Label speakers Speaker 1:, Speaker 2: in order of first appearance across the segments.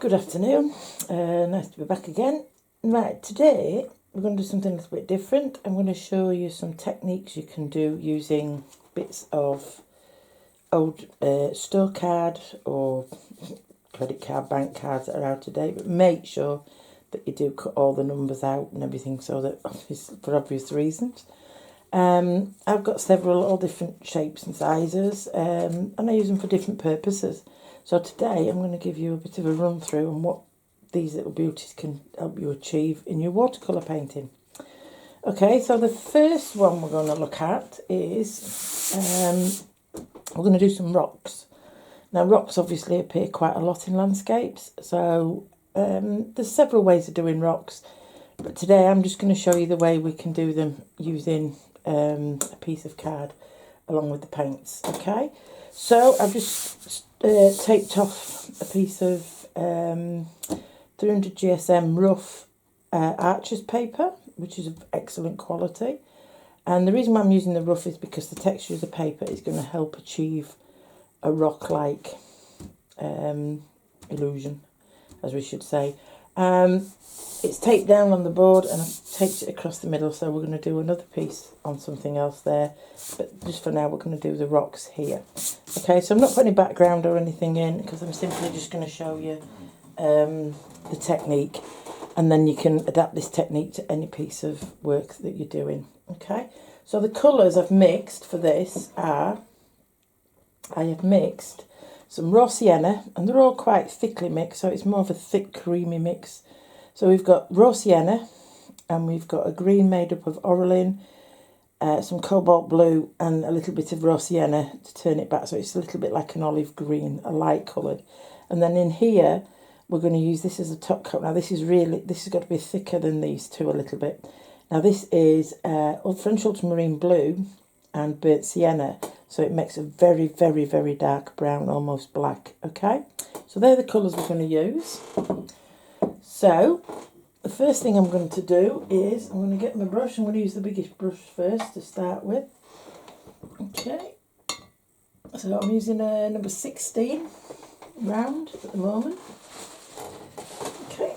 Speaker 1: Good afternoon, nice to be back again. Right, today we're going to do something a little bit different. I'm going to show you some techniques you can do using bits of old store card or credit card, bank cards that are out of date, but make sure that you do cut all the numbers out and everything so that for obvious reasons. I've got several all different shapes and sizes and I use them for different purposes. So today I'm going to give you a bit of a run through on what these little beauties can help you achieve in your watercolour painting. Okay, so the first one we're going to look at is we're going to do some rocks. Now rocks obviously appear quite a lot in landscapes, so there's several ways of doing rocks, but today I'm just going to show you the way we can do them using a piece of card along with the paints. Okay, so I've just taped off a piece of 300 GSM rough Arches paper, which is of excellent quality, and the reason why I'm using the rough is because the texture of the paper is going to help achieve a rock-like illusion, as we should say. It's taped down on the board and I've taped it across the middle, so we're going to do another piece on something else there, but just for now we're going to do the rocks here. Okay, so I'm not putting any background or anything in because I'm simply just going to show you the technique, and then you can adapt this technique to any piece of work that you're doing. Okay, so the colours I've mixed for this are, I have mixed some raw sienna, and they're all quite thickly mixed, so it's more of a thick creamy mix. So we've got raw sienna, and we've got a green made up of orolin, some cobalt blue, and a little bit of raw sienna to turn it back, so it's a little bit like an olive green, a light coloured. And then in here we're going to use this as a top coat. Now this has got to be thicker than these two a little bit. Now this is French ultramarine blue and burnt sienna, so it makes a very, very, very dark brown, almost black. Okay, so they're the colours we're going to use. So the first thing I'm going to do is I'm going to get my brush. I'm going to use the biggest brush first to start with. Okay, so I'm using a number 16 round at the moment. Okay,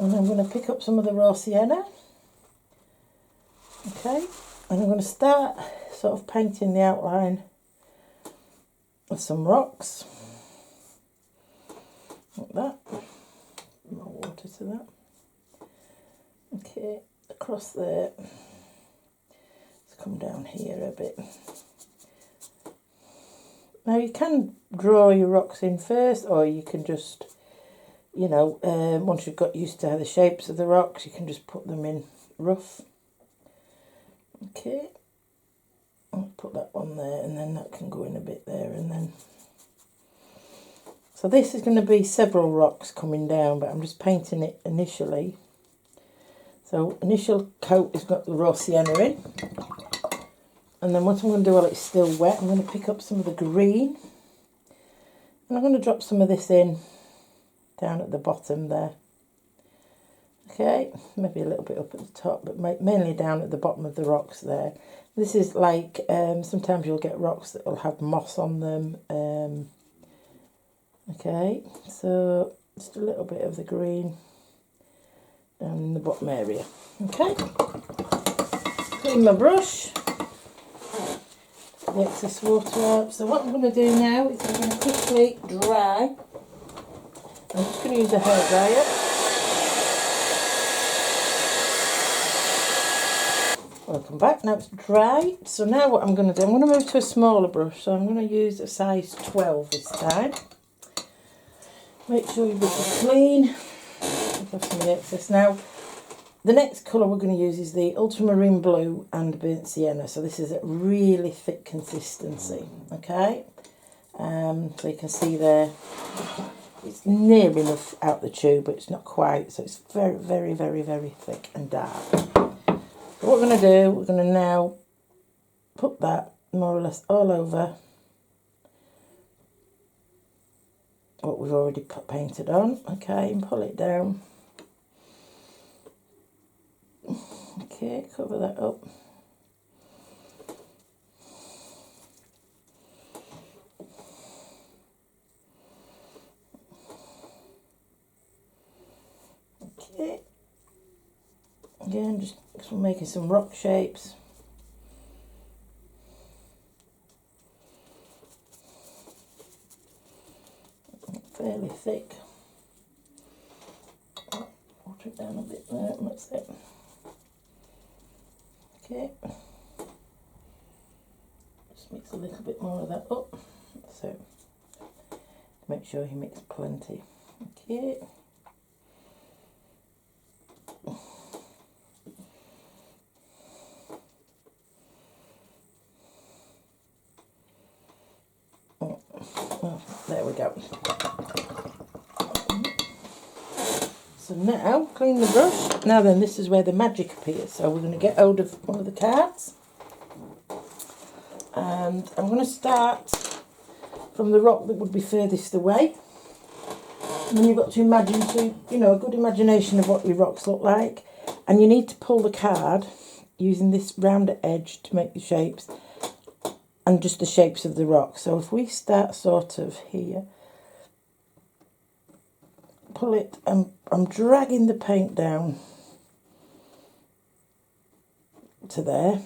Speaker 1: and I'm going to pick up some of the raw sienna. Okay, and I'm going to start sort of painting the outline of some rocks, like that. More water to that. Okay, across there. Let's come down here a bit. Now you can draw your rocks in first, or you can just, you know, once you've got used to the shapes of the rocks, you can just put them in rough. Okay, I'll put that one there, and then that can go in a bit there, and then. So this is going to be several rocks coming down, but I'm just painting it initially. So initial coat has got the raw sienna in. And then what I'm going to do while it's still wet, I'm going to pick up some of the green. And I'm going to drop some of this in down at the bottom there. Okay, maybe a little bit up at the top, but mainly down at the bottom of the rocks there. This is like, sometimes you'll get rocks that will have moss on them. Okay, so just a little bit of the green down in the bottom area. Okay, clean my brush, the excess water out. So what I'm going to do now is I'm going to quickly dry. I'm just going to use a hair dryer. Welcome back. Now it's dry. So now what I'm going to do, I'm going to move to a smaller brush. So I'm going to use a size 12 this time. Make sure your brush is clean. Take off some of the excess. Now, the next colour we're going to use is the ultramarine blue and burnt sienna. So this is a really thick consistency. Okay, so you can see there, it's near enough out the tube, but it's not quite. So it's very, very, very, very thick and dark. So what we're going to do, we're going to now put that more or less all over what we've already painted on. Okay, and pull it down. Okay, cover that up. Okay. Again, just because we're making some rock shapes. Fairly thick. Water it down a bit there, that's it. Okay. Just mix a little bit more of that up. So, make sure you mix plenty. Okay. Oh, there we go. So now, clean the brush. Now then, this is where the magic appears. So we're going to get hold of one of the cards. And I'm going to start from the rock that would be furthest away. And then you've got to imagine, a good imagination of what your rocks look like. And you need to pull the card using this rounder edge to make the shapes. And just the shapes of the rock. So if we start sort of here, pull it, and I'm dragging the paint down to there.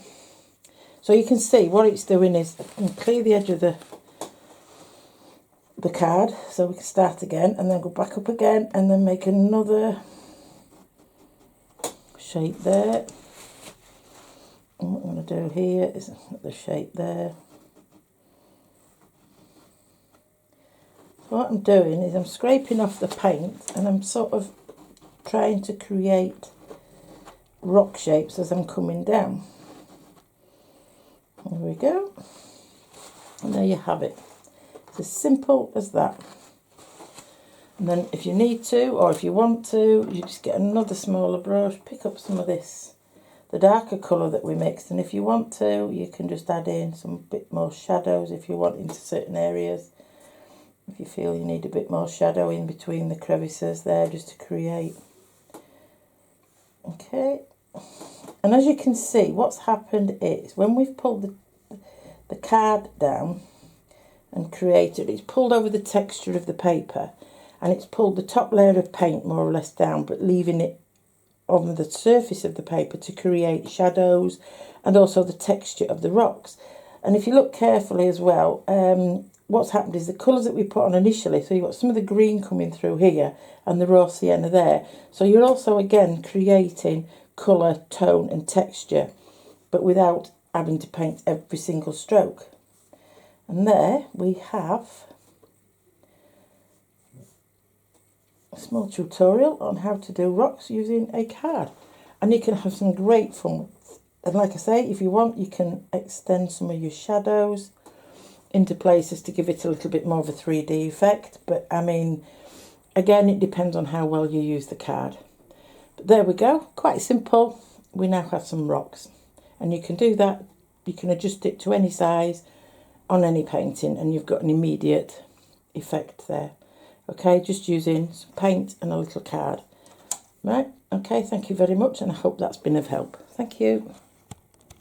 Speaker 1: So you can see what it's doing is I can clear the edge of the card, so we can start again and then go back up again and then make another shape there. And what I'm going to do here is the shape there. What I'm doing is I'm scraping off the paint and I'm sort of trying to create rock shapes as I'm coming down. There we go. And there you have it. It's as simple as that. And then if you need to, or if you want to, you just get another smaller brush, pick up some of this, the darker colour that we mixed. And if you want to, you can just add in some bit more shadows if you want into certain areas. If you feel you need a bit more shadow in between the crevices there, just to create. Okay. And as you can see, what's happened is when we've pulled the card down and created, it's pulled over the texture of the paper and it's pulled the top layer of paint more or less down, but leaving it on the surface of the paper to create shadows and also the texture of the rocks. And if you look carefully as well, what's happened is the colours that we put on initially, so you've got some of the green coming through here and the raw sienna there. So you're also, again, creating colour, tone and texture, but without having to paint every single stroke. And there we have a small tutorial on how to do rocks using a card. And you can have some great fun. And like I say, if you want, you can extend some of your shadows into places to give it a little bit more of a 3D effect. But I mean, again, it depends on how well you use the card. But there we go, quite simple. We now have some rocks. And you can do that, you can adjust it to any size on any painting and you've got an immediate effect there. Okay, just using some paint and a little card. Right, okay, thank you very much and I hope that's been of help. Thank you.